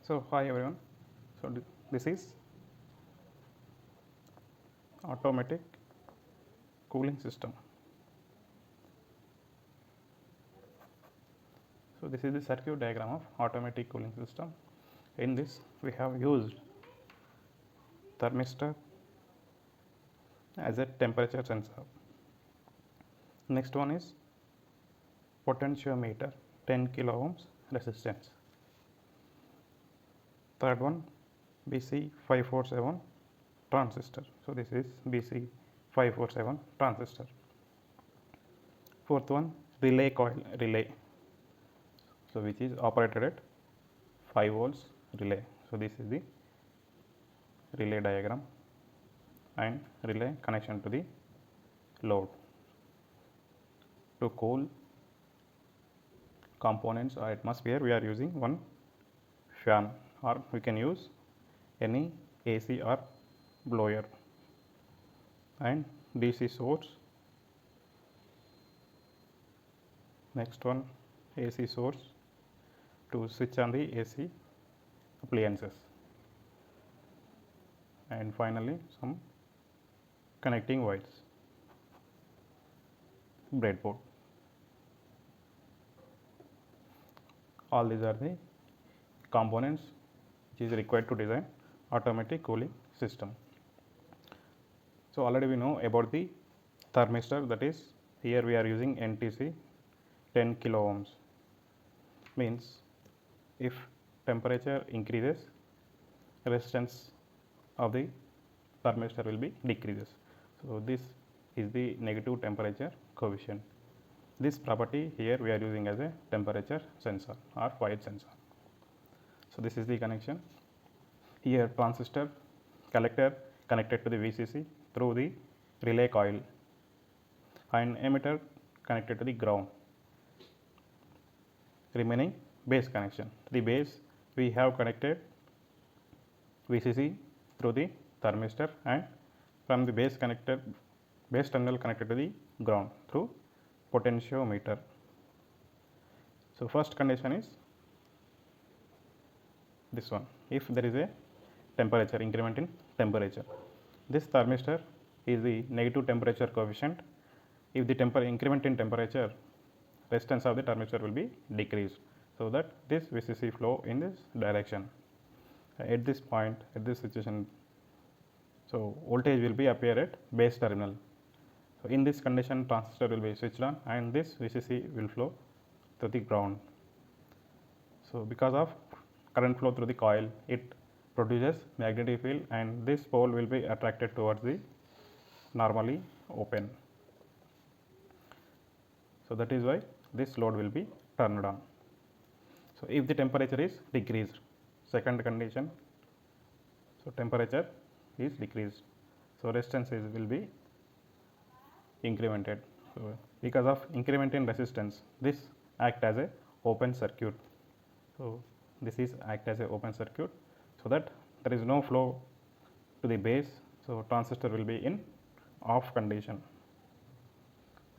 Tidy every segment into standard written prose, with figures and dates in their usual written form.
So hi everyone. So this is automatic cooling system. So this is the circuit diagram of automatic cooling system. In this we have used thermistor as a temperature sensor. Next one is potentiometer 10 kilo ohms resistance. Third one BC547 transistor. So this is BC547 transistor. Fourth one relay coil relay. So which is operated at 5 volts relay. So this is the relay diagram and relay connection to the load. To cool components or atmosphere we are using one fan, or we can use any AC or blower, and DC source. Next one AC source to switch on the AC appliances, and finally some connecting wires, breadboard. All these are the components which is required to design automatic cooling system. So already we know about the thermistor, that is here we are using NTC 10 kilo ohms, means if temperature increases, resistance of the thermistor will be decreases. So this is the negative temperature coefficient. This property here we are using as a temperature sensor or void sensor. So this is the connection. Here transistor collector connected to the VCC through the relay coil, and emitter connected to the ground. Remaining base connection. The base we have connected VCC through the thermistor, and from the base terminal connected to the ground through potentiometer. So first condition is this one: if there is a temperature increment in temperature, this thermistor is the negative temperature coefficient. If the increment in temperature, resistance of the thermistor will be decreased, so that this VCC flow in this direction. At this point, at this situation, so voltage will be appear at base terminal. So in this condition, transistor will be switched on and this VCC will flow to the ground. So because of current flow through the coil, it produces magnetic field, and this pole will be attracted towards the normally open. So that is why this load will be turned on. So if the temperature is decreased, second condition, so temperature is decreased, so resistance will be incremented. So because of increment in resistance, this act as a open circuit. So this is act as a open circuit, so that there is no flow to the base. So transistor will be in off condition.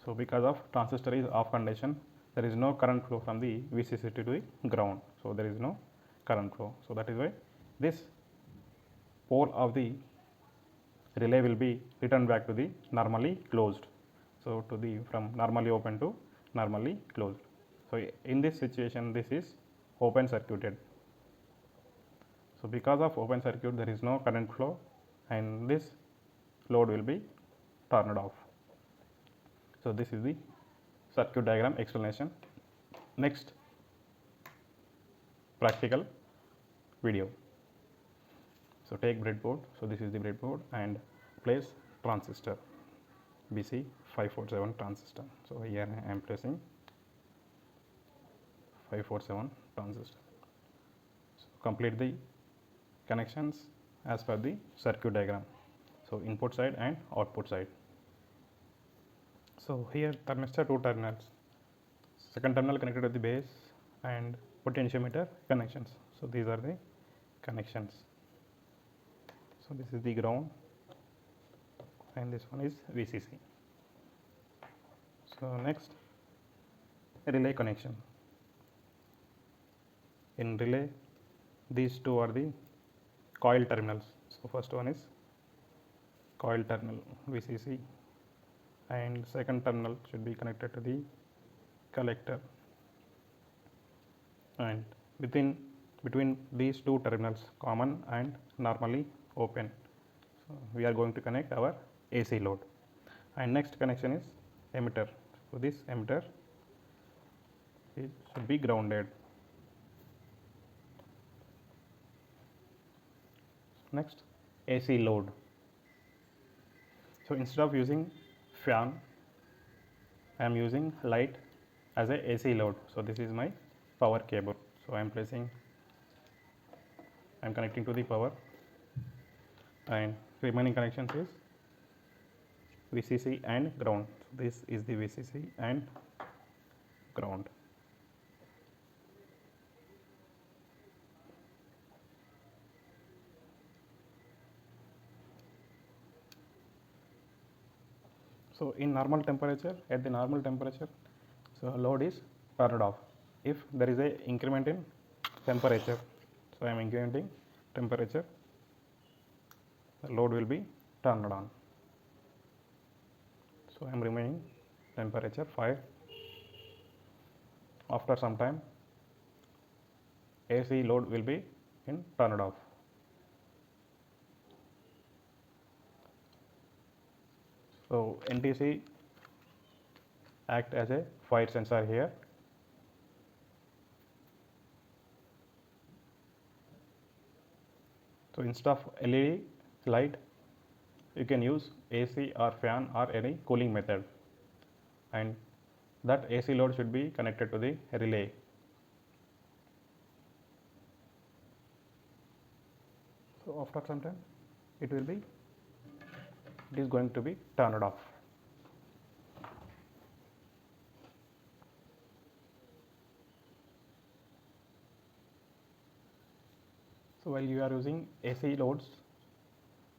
So because of transistor is off condition, there is no current flow from the VCC to the ground. So there is no current flow. So that is why this pole of the relay will be returned back to the normally closed. So to the from normally open to normally closed. So in this situation, this is open circuited. So because of open circuit, there is no current flow, and this load will be turned off. So this is the circuit diagram explanation. Next, practical video. So take breadboard. So this is the breadboard, and place transistor BC547 transistor. So here I am placing 547 transistor. So complete the connections as per the circuit diagram. So input side and output side. So here thermistor 2 terminals, second terminal connected to the base, and potentiometer connections. So these are the connections. So this is the ground, and this one is VCC. So next, relay connection. In relay, these two are the coil terminals. So first one is coil terminal VCC, and second terminal should be connected to the collector, and between these two terminals, common and normally open, so we are going to connect our AC load. And next connection is emitter. So this emitter should be grounded. Next, AC load. So instead of using fan, I am using light as a AC load. So this is my power cable. So I am connecting to the power, and remaining connections is VCC and ground. So this is the VCC and ground. So in normal temperature, at the normal temperature, so load is turned off. If there is a increment in temperature, so I am incrementing temperature, the load will be turned on. So I am remaining temperature 5. After some time, AC load will be turned off. So NTC act as a fire sensor here. So instead of LED light, you can use AC or fan or any cooling method, and that AC load should be connected to the relay. So after some time, it is going to be turned off. So while you are using AC loads,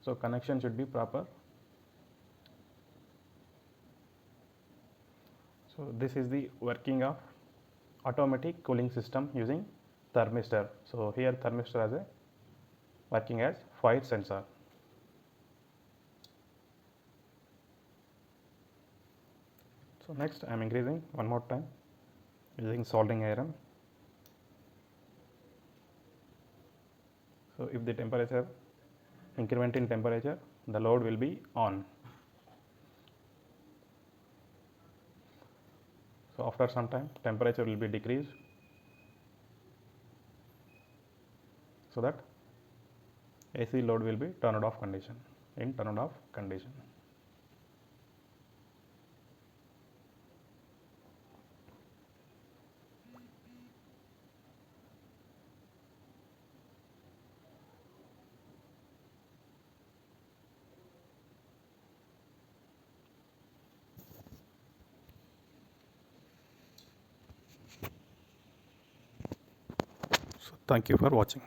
so connection should be proper. So this is the working of automatic cooling system using thermistor. So here thermistor as a working as fire sensor. So next I am increasing one more time using soldering iron. So if the temperature increment in temperature, the load will be on. So after some time, temperature will be decreased, so that AC load will be turned off condition. So thank you for watching.